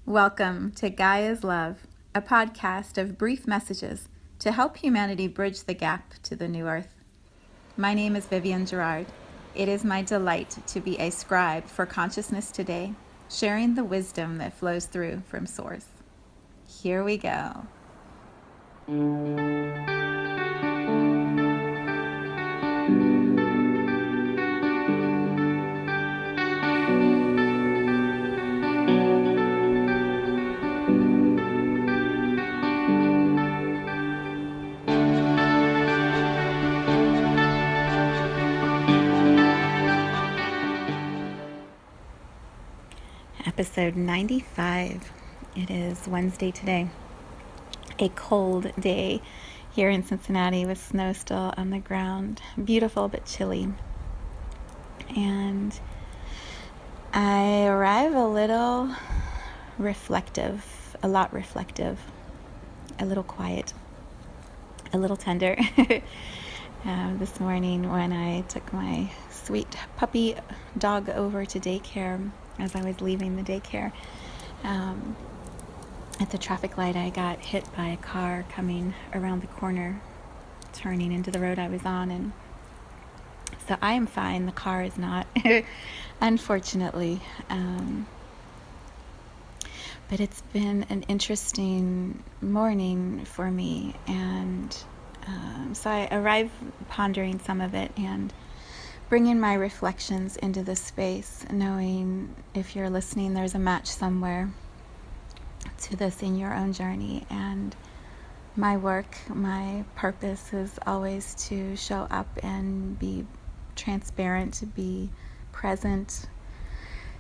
Welcome to Gaia's Love, a podcast of brief messages to help humanity bridge the gap to the new earth. My name is Vivienne Gerard. It is my delight to be a scribe for consciousness today, sharing the wisdom that flows through from Source. Here we go. Episode 95. It is Wednesday today. A cold day here in Cincinnati with snow still on the ground. Beautiful but chilly. And I arrive a little reflective, a lot reflective, a little quiet, a little tender. This morning when I took my sweet puppy dog over to daycare, as I was leaving the daycare, at the traffic light I got hit by a car coming around the corner, turning into the road I was on, and so I am fine. The car is not, unfortunately. But it's been an interesting morning for me, and so I arrive pondering some of it and bringing my reflections into this space, knowing if you're listening, there's a match somewhere to this in your own journey. And my work, my purpose is always to show up and be transparent, to be present,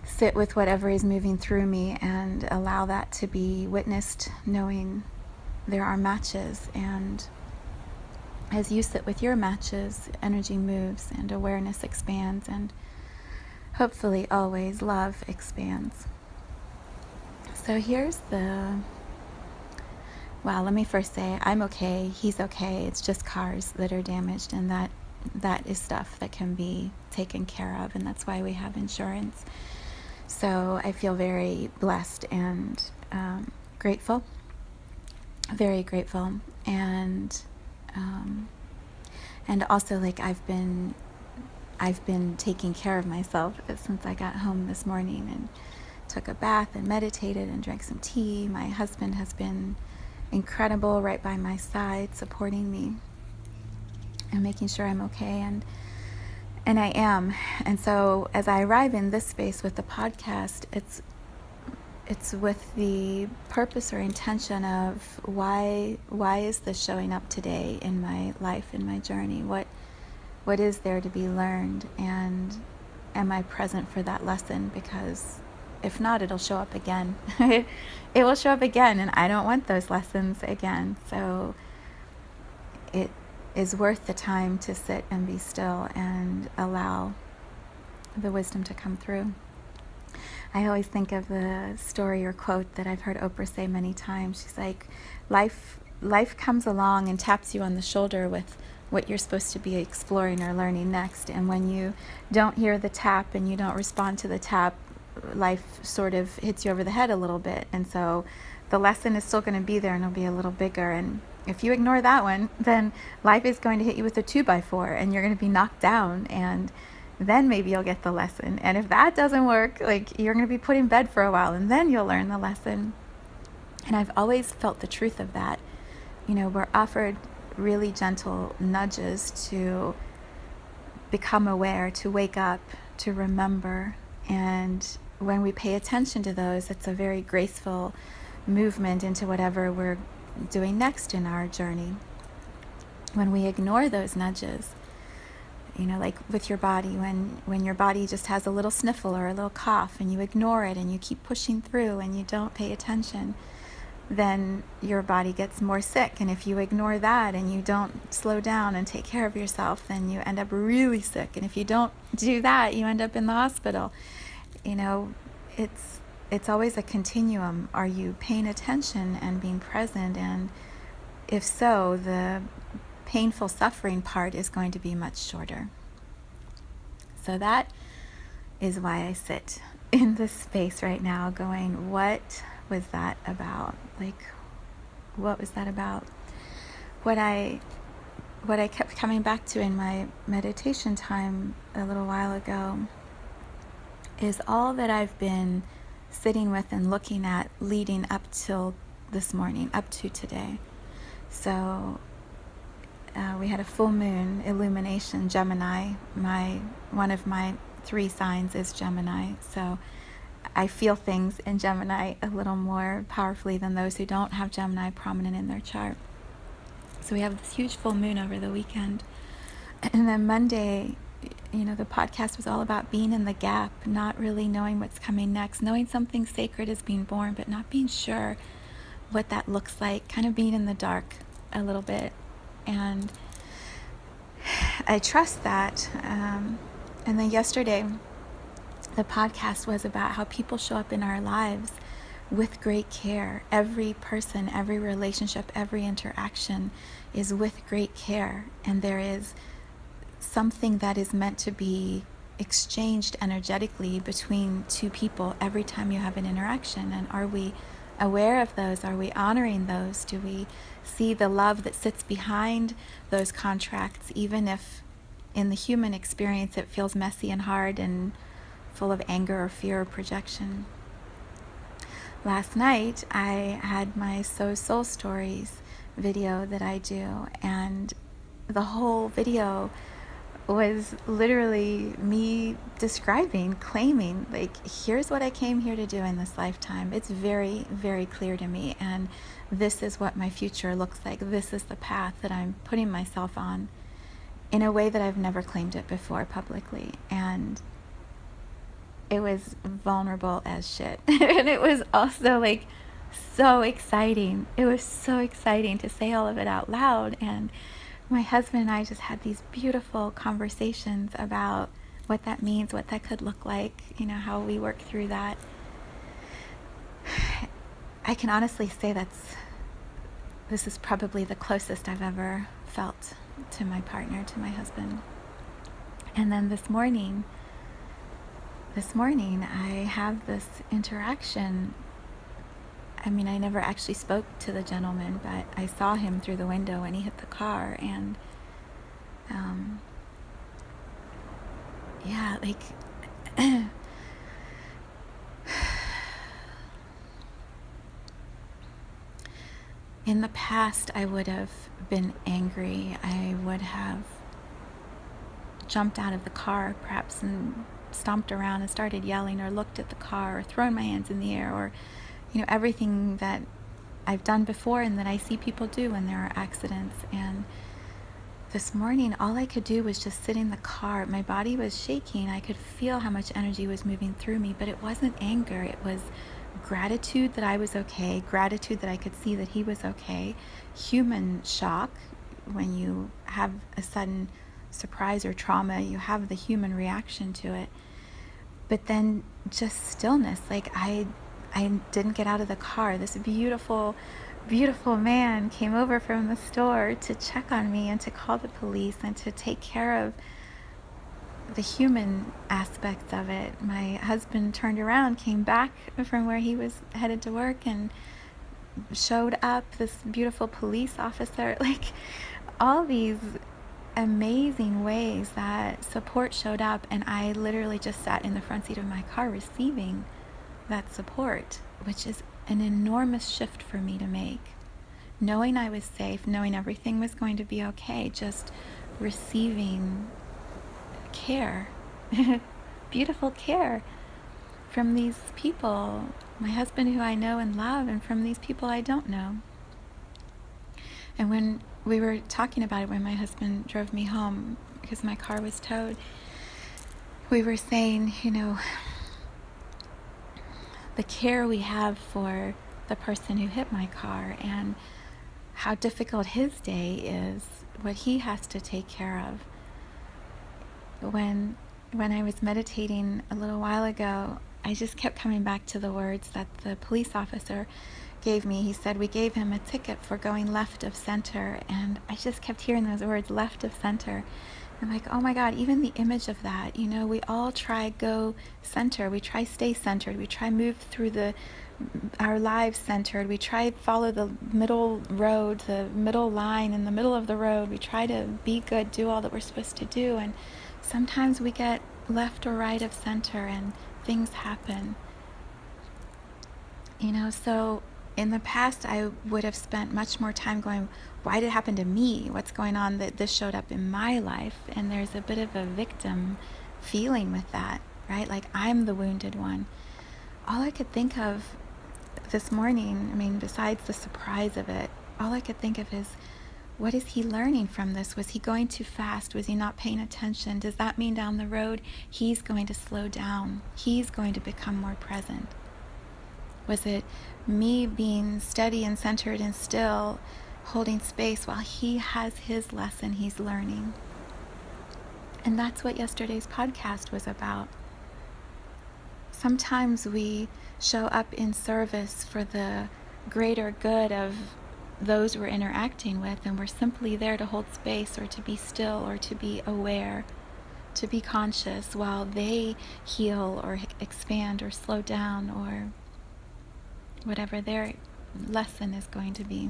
sit with whatever is moving through me and allow that to be witnessed, knowing there are matches. And as you sit with your matches, energy moves and awareness expands, and hopefully always love expands. So here's let me first say I'm okay, he's okay. It's just cars that are damaged, and that is stuff that can be taken care of, and that's why we have insurance. So I feel very blessed and grateful, very grateful, and also like I've been taking care of myself since I got home this morning and took a bath and meditated and drank some tea. My husband has been incredible, right by my side, supporting me and making sure I'm okay, and I am. And so as I arrive in this space with the podcast, it's with the purpose or intention of why is this showing up today in my life, in my journey? What is there to be learned, and am I present for that lesson? Because if not, it'll show up again. It will show up again, and I don't want those lessons again. So it is worth the time to sit and be still and allow the wisdom to come through. I always think of the story or quote that I've heard Oprah say many times. She's like, life comes along and taps you on the shoulder with what you're supposed to be exploring or learning next. And when you don't hear the tap and you don't respond to the tap, life sort of hits you over the head a little bit. And so the lesson is still going to be there, and it'll be a little bigger. And if you ignore that one, then life is going to hit you with a 2x4 and you're going to be knocked down, and then maybe you'll get the lesson. And if that doesn't work, like, you're going to be put in bed for a while, and then you'll learn the lesson. And I've always felt the truth of that. We're offered really gentle nudges to become aware, to wake up, to remember. And when we pay attention to those, it's a very graceful movement into whatever we're doing next in our journey. When we ignore those nudges, like with your body, when your body just has a little sniffle or a little cough and you ignore it and you keep pushing through and you don't pay attention, then your body gets more sick. And if you ignore that and you don't slow down and take care of yourself, then you end up really sick. And if you don't do that, you end up in the hospital. It's always a continuum. Are you paying attention and being present? And if so, the painful suffering part is going to be much shorter. So that is why I sit in this space right now going, what was that about? Like, what was that about? What I kept coming back to in my meditation time a little while ago is all that I've been sitting with and looking at leading up till this morning, up to today. So we had a full moon illumination, Gemini. One of my 3 signs is Gemini. So I feel things in Gemini a little more powerfully than those who don't have Gemini prominent in their chart. So we have this huge full moon over the weekend. And then Monday, the podcast was all about being in the gap, not really knowing what's coming next, knowing something sacred is being born, but not being sure what that looks like, kind of being in the dark a little bit. And I trust that. And then yesterday, the podcast was about how people show up in our lives with great care. Every person, every relationship, every interaction is with great care. And there is something that is meant to be exchanged energetically between 2 people every time you have an interaction. And are we aware of those? Are we honoring those? Do we see the love that sits behind those contracts, even if in the human experience it feels messy and hard and full of anger or fear or projection? Last night I had my Soul Stories video that I do, and the whole video was literally me describing, claiming, like, here's what I came here to do in this lifetime. It's very, very clear to me, and this is what my future looks like. This is the path that I'm putting myself on in a way that I've never claimed it before publicly. And it was vulnerable as shit. And it was also like so exciting. It was so exciting to say all of it out loud. And my husband and I just had these beautiful conversations about what that means, what that could look like, how we work through that. I can honestly say this is probably the closest I've ever felt to my partner, to my husband. And then this morning I have this interaction. I mean, I never actually spoke to the gentleman, but I saw him through the window when he hit the car, and in the past I would have been angry. I would have jumped out of the car perhaps and stomped around and started yelling, or looked at the car, or thrown my hands in the air, or everything that I've done before and that I see people do when there are accidents. And this morning, all I could do was just sit in the car. My body was shaking. I could feel how much energy was moving through me, but it wasn't anger. It was gratitude that I was okay, gratitude that I could see that he was okay, human shock. When you have a sudden surprise or trauma, you have the human reaction to it. But then just stillness. Like I didn't get out of the car. This beautiful, beautiful man came over from the store to check on me and to call the police and to take care of the human aspects of it. My husband turned around, came back from where he was headed to work, and showed up, this beautiful police officer. Like, all these amazing ways that support showed up, and I literally just sat in the front seat of my car receiving that support, which is an enormous shift for me to make. Knowing I was safe, knowing everything was going to be okay, just receiving care, beautiful care from these people, my husband who I know and love, and from these people I don't know. And when we were talking about it, when my husband drove me home because my car was towed, we were saying, the care we have for the person who hit my car, and how difficult his day is, what he has to take care of. When I was meditating a little while ago, I just kept coming back to the words that the police officer gave me. He said we gave him a ticket for going left of center, and I just kept hearing those words, left of center. I'm like, oh my God, even the image of that, we all try go center. We try stay centered. We try move through our lives centered. We try follow the middle road, the middle line in the middle of the road. We try to be good, do all that we're supposed to do. And sometimes we get left or right of center and things happen. So in the past, I would have spent much more time going, why did it happen to me? What's going on that this showed up in my life? And there's a bit of a victim feeling with that, right? Like I'm the wounded one. All I could think of this morning, besides the surprise of it, all I could think of is, what is he learning from this? Was he going too fast? Was he not paying attention? Does that mean down the road he's going to slow down? He's going to become more present? Was it me being steady and centered and still, holding space while he has his lesson he's learning? And that's what yesterday's podcast was about. Sometimes we show up in service for the greater good of those we're interacting with, and we're simply there to hold space or to be still or to be aware, to be conscious while they heal or expand or slow down or whatever their lesson is going to be.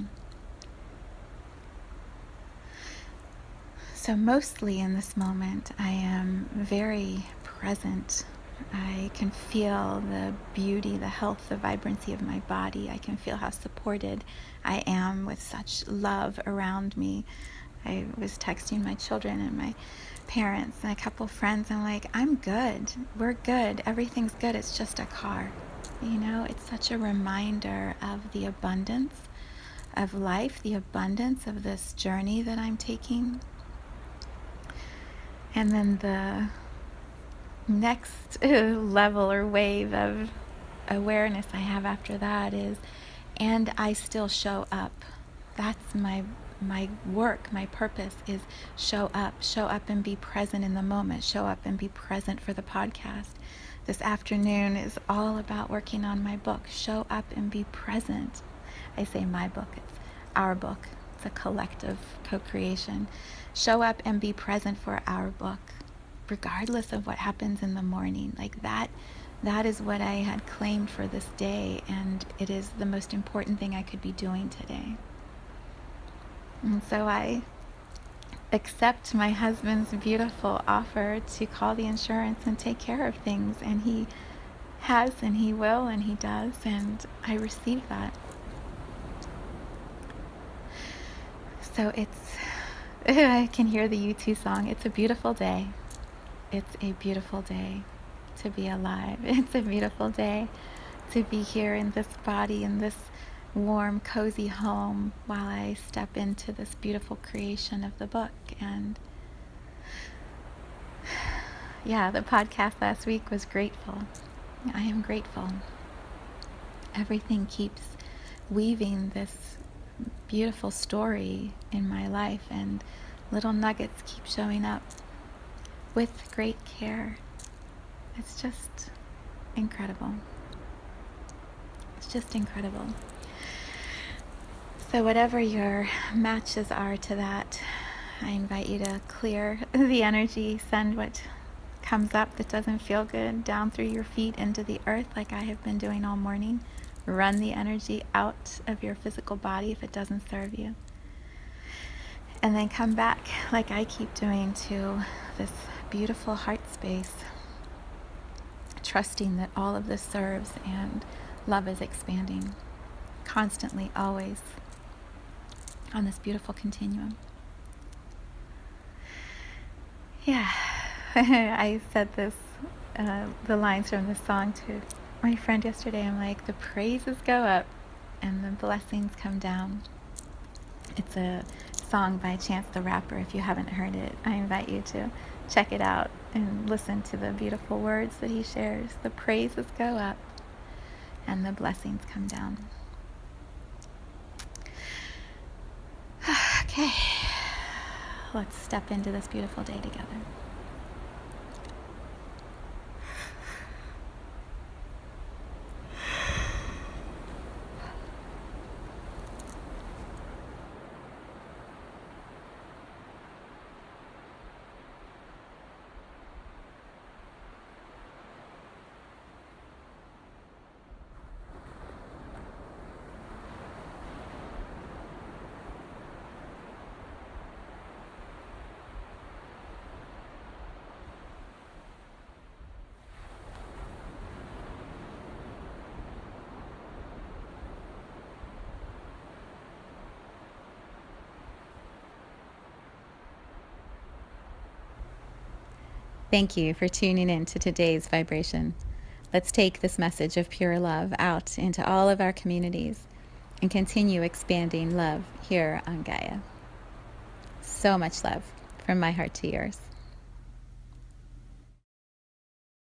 So mostly in this moment, I am very present. I can feel the beauty, the health, the vibrancy of my body. I can feel how supported I am with such love around me. I was texting my children and my parents and a couple friends. I'm like, I'm good. We're good. Everything's good. It's just a car. It's such a reminder of the abundance of life, the abundance of this journey that I'm taking. And then the next level or wave of awareness I have after that is, and I still show up. That's my work, my purpose is show up and be present in the moment, show up and be present for the podcast. This afternoon is all about working on my book. Show up and be present. I say my book, it's our book. It's a collective co-creation. Show up and be present for our book, regardless of what happens in the morning. Like that is what I had claimed for this day, and it is the most important thing I could be doing today. And so I accept my husband's beautiful offer to call the insurance and take care of things, and he has and he will and he does, and I receive that. So I can hear the U2 song. It's a beautiful day. It's a beautiful day to be alive. It's a beautiful day to be here in this body, in this warm, cozy home while I step into this beautiful creation of the book. And yeah, the podcast last week was grateful. I am grateful. Everything keeps weaving this beautiful story in my life, and little nuggets keep showing up with great care. It's just incredible. It's just incredible. So whatever your matches are to that, I invite you to clear the energy, send what comes up that doesn't feel good down through your feet into the earth, like I have been doing all morning. Run the energy out of your physical body if it doesn't serve you. And then come back, like I keep doing, to this beautiful heart space, trusting that all of this serves and love is expanding constantly, always, on this beautiful continuum. Yeah, I said this, the lines from this song to my friend yesterday. I'm like, the praises go up and the blessings come down. It's a song by Chance the Rapper. If you haven't heard it, I invite you to check it out and listen to the beautiful words that he shares. The praises go up and the blessings come down. Okay, let's step into this beautiful day together. Thank you for tuning in to today's vibration. Let's take this message of pure love out into all of our communities and continue expanding love here on Gaia. So much love from my heart to yours.